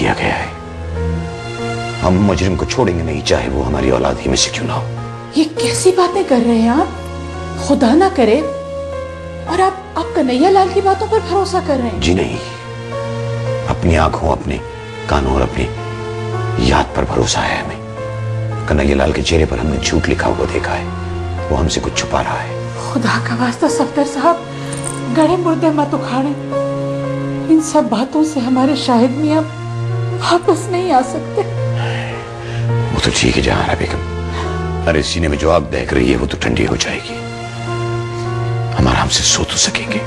किया गया है। हम मुजरिम को छोड़ेंगे नहीं, चाहे वो हमारी औलाद ही में से क्यों ना हो। ये कैसी बातें कर रहे हैं आप? खुदा ना करे और आप कन्हैया लाल की बातों पर भरोसा कर रहे हैं? जी नहीं, अपनी आंखों, अपने कानों और अपनी याद पर भरोसा है हमें। कन्हैया लाल के चेहरे पर हमने झूठ लिखा हुआ देखा है, वो हमसे कुछ छुपा रहा है। खुदा का वास्ता सफदर साहब, गड़े मुर्दे मत उखाड़े। इन सब बातों से हमारे शाहिद मियां वापस नहीं आ सकते। वो तो ठीक है जहां बेगम, अरे सीने में जो आग दहक रही है वो तो ठंडी हो जाएगी, हम आराम से सो तो सकेंगे।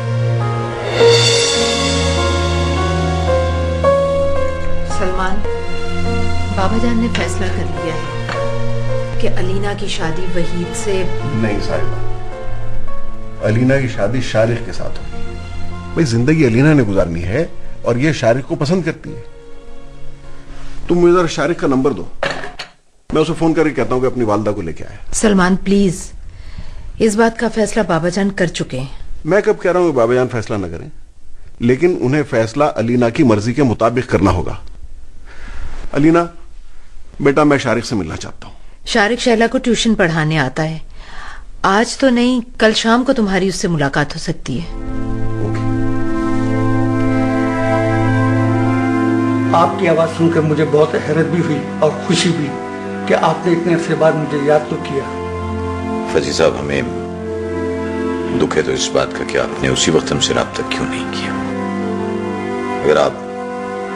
सलमान, बाबा जान ने फैसला कर लिया है कि अलीना की शादी वहीद से नहीं साहिबा, अलीना की शादी शारिक के साथ होगी। भाई जिंदगी अलीना ने गुजारनी है और ये शारिक को पसंद करती है। तुम मुझे जरा शारिक का नंबर दो, मैं उसे फोन करके कहता हूँ कि अपनी वालदा को लेके आए। सलमान प्लीज, इस बात का फैसला बाबा जान कर चुके हैं। मैं कब कह रहा हूँ कि बाबा जान फैसला न करें, लेकिन उन्हें फैसला अलीना की मर्जी के मुताबिक करना होगा। अलीना बेटा, मैं शारिक से मिलना चाहता हूँ। शारिक शैला को ट्यूशन पढ़ाने आता है, आज तो नहीं कल शाम को तुम्हारी उससे मुलाकात हो सकती है। आपकी आवाज सुनकर मुझे बहुत हैरत भी हुई और खुशी भी कि आपने इतने अरसे बाद मुझे याद तो किया। फजी साहब, हमें दुख है तो इस बात का कि आपने उसी वक्त हमसे राब्ता क्यों नहीं किया। अगर आप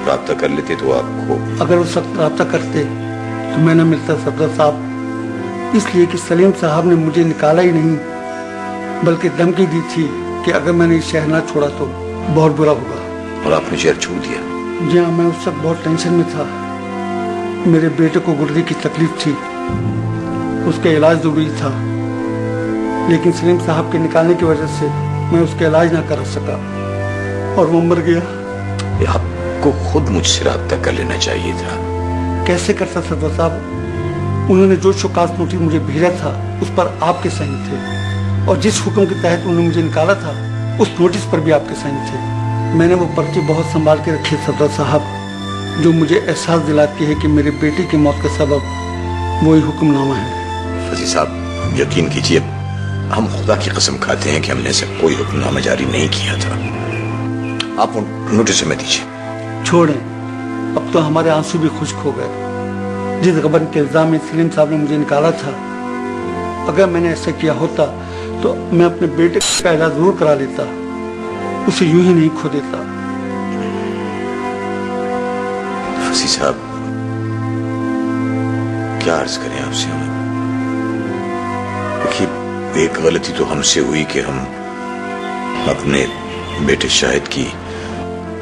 राब्ता कर लेते तो आपको, अगर उस वक्त राब्ता करते तो मैं न मिलता सफदर साहब, इसलिए कि सलीम साहब ने मुझे निकाला ही नहीं बल्कि धमकी दी थी कि अगर मैंने शहर ना छोड़ा तो बहुत बुरा होगा। और आपने शहर छोड़ दिया? जी हाँ, मैं उस वक्त बहुत टेंशन में था। मेरे बेटे को गुर्दे की तकलीफ थी, उसका इलाज जरूरी था, लेकिन सलीम साहब के निकालने की वजह से मैं उसका इलाज ना कर सका और वो मर गया। आपको खुद मुझसे राब्ता कर लेना चाहिए था। कैसे करता सफदर साहब? उन्होंने जो शोकास नोटिस मुझे भेजा था उस पर आपके साइन थे और जिस हुक्म के तहत उन्होंने मुझे निकाला था उस नोटिस पर भी आपके साइन थे। मैंने वो पर्ची बहुत संभाल के रखी सफदर साहब, जो मुझे एहसास दिलाती है कि मेरे बेटे की मौत का सबब वही हुक्मनामा है। फजी साहब, यकीन कीजिए, हम खुदा की कसम खाते हैं कि हमने ऐसा कोई हुक्मनामा जारी नहीं किया था। आप नोटिस में दीजिए। छोड़ें, अब तो हमारे आंसू भी खुश्क हो गए। जिस गबन के इल्जाम में सलीम साहब ने मुझे निकाला था, अगर मैंने ऐसा किया होता तो मैं अपने बेटे का इलाज जरूर करा लेता, उसे यूं ही नहीं खो देता। फसी साहब, क्या अर्ज करें आपसे हम? देखिए, एक गलती तो हमसे हुई कि हम अपने बेटे शाहिद की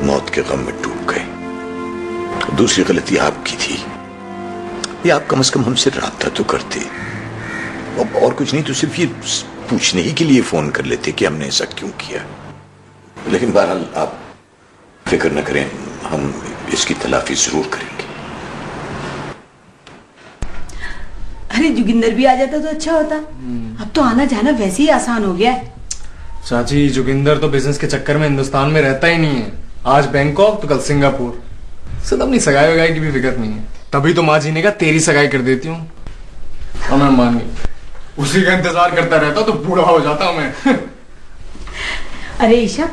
मौत के गम में डूब गए। दूसरी गलती आपकी थी, ये आप कम से कम हमसे राब्ता तो करते, और कुछ नहीं तो सिर्फ ये पूछने ही के लिए फोन कर लेते कि हमने ऐसा क्यों किया। लेकिन बहरहाल आप फिक्र न करें, हम इसकी तलाफी जरूर करेंगे। अरे जोगिंदर भी आ जाता तो अच्छा होता। अब तो आना जाना वैसे ही आसान हो गया है। चाची, जोगिंदर तो बिजनेस के चक्कर में हिंदुस्तान में रहता ही नहीं है। आज बैंकॉक तो कल सिंगापुर। सर अपनी सगाई वगाई की भी फिक्र नहीं है। तभी तो माँ जी ने कहा तेरी सगाई कर देती हूँ, और मैं मान गई। उसी का इंतजार करता रहता तो बूढ़ा हो जाता मैं। अरे ईशा,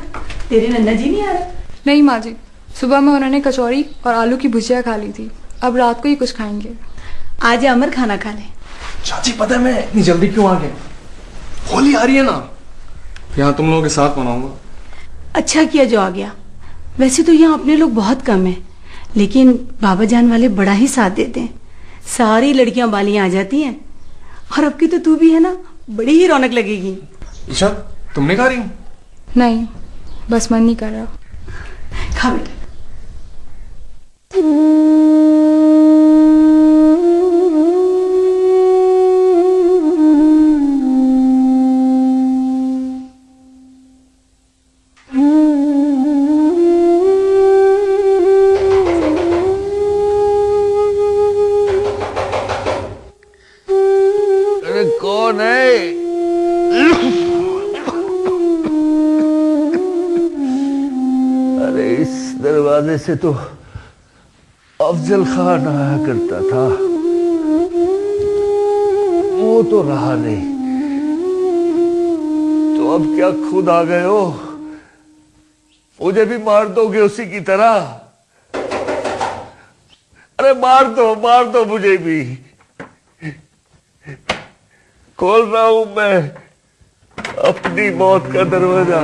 तेरे नन्ना जी नहीं आ रहे? नहीं माँ जी, सुबह में उन्होंने कचौड़ी और आलू की भुजिया खा ली थी, अब रात को ही कुछ खाएंगे। आज अमर खाना खा ले। चाची पता है मैं इतनी जल्दी क्यों आ गया? होली आ रही है ना, यहाँ तुम लोगों के साथ मनाऊंगा। अच्छा किया जो आ गया। वैसे तो यहाँ अपने लोग बहुत कम है, लेकिन बाबा जान वाले बड़ा ही साथ देते हैं। सारी लड़कियां बालियां आ जाती हैं, और अब की तो तू भी है ना, बड़ी ही रौनक लगेगी। ईशा, तुमने खा रही हो? नहीं, बस मन नहीं कर रहा। खा बेटा। कौन है? अरे इस दरवाजे से तो अफजल खान आया करता था, वो तो रहा नहीं, तो अब क्या खुद आ गए हो? मुझे भी मार दोगे उसी की तरह? अरे मार दो मुझे भी। खोल रहा हूं मैं अपनी मौत का दरवाजा।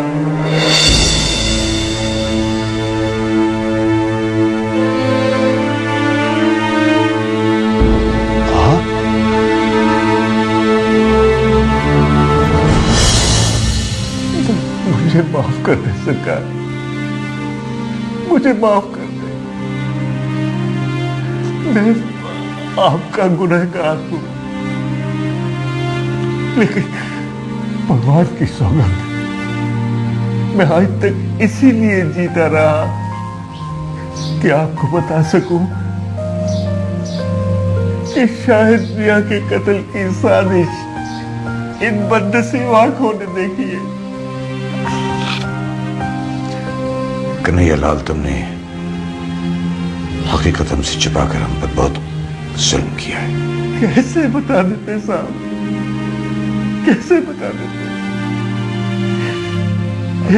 मुझे माफ कर दे सरकार, मुझे माफ कर दे। मैं आपका गुनहगार हूं, लेकिन भगवान की सौगंध, मैं आज तक इसीलिए जीता रहा कि आपको बता सकूं कि शाहिद मियां के कत्ल की साजिश इन बदनसीब आंखों ने देखी है। कन्हैया लाल, तुमने हकीकत हमसे छिपाकर हम पर बहुत जुल्म किया है। कैसे बता देते साहब, कैसे बता देते?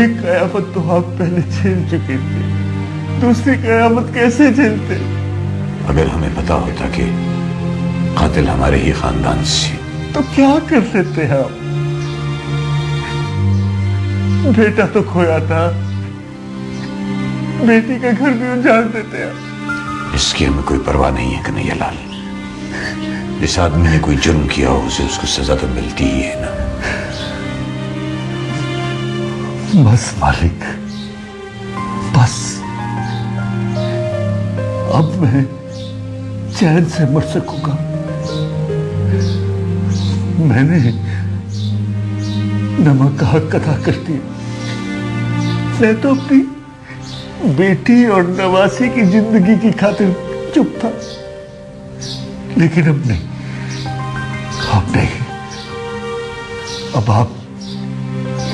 एक कयामत तो आप पहले झेल चुके थे, दूसरी कयामत कैसे झेलते? अगर हमें पता होता कि कातिल हमारे ही खानदान से, तो क्या कर लेते आप? बेटा तो खोया था, बेटी का घर भी उजाड़ देते आप। इसकी हमें कोई परवाह नहीं है कन्हैया लाल। जिस आदमी ने कोई जुर्म किया हो उसे उसको सजा तो मिलती ही है ना। बस मालिक, बस अब मैं चैन से मर सकूंगा। मैंने नमक का हक अदा कर दिया। मैं तो अपनी बेटी और नवासी की जिंदगी की खातिर चुप था, लेकिन अब नहीं, अब नहीं। अब आप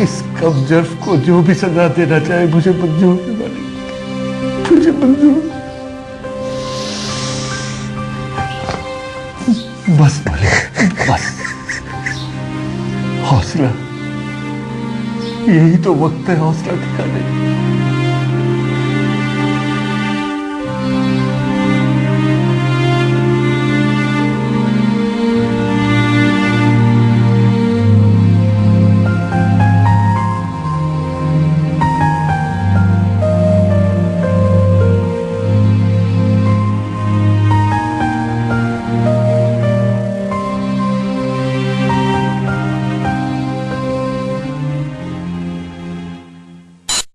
इस कमजोर को जो भी सजा देना चाहे मुझे मंजूर है मालिक, मुझे मंजूर। बस मालिक, बस। हौसला, यही तो वक्त है हौसला दिखाने।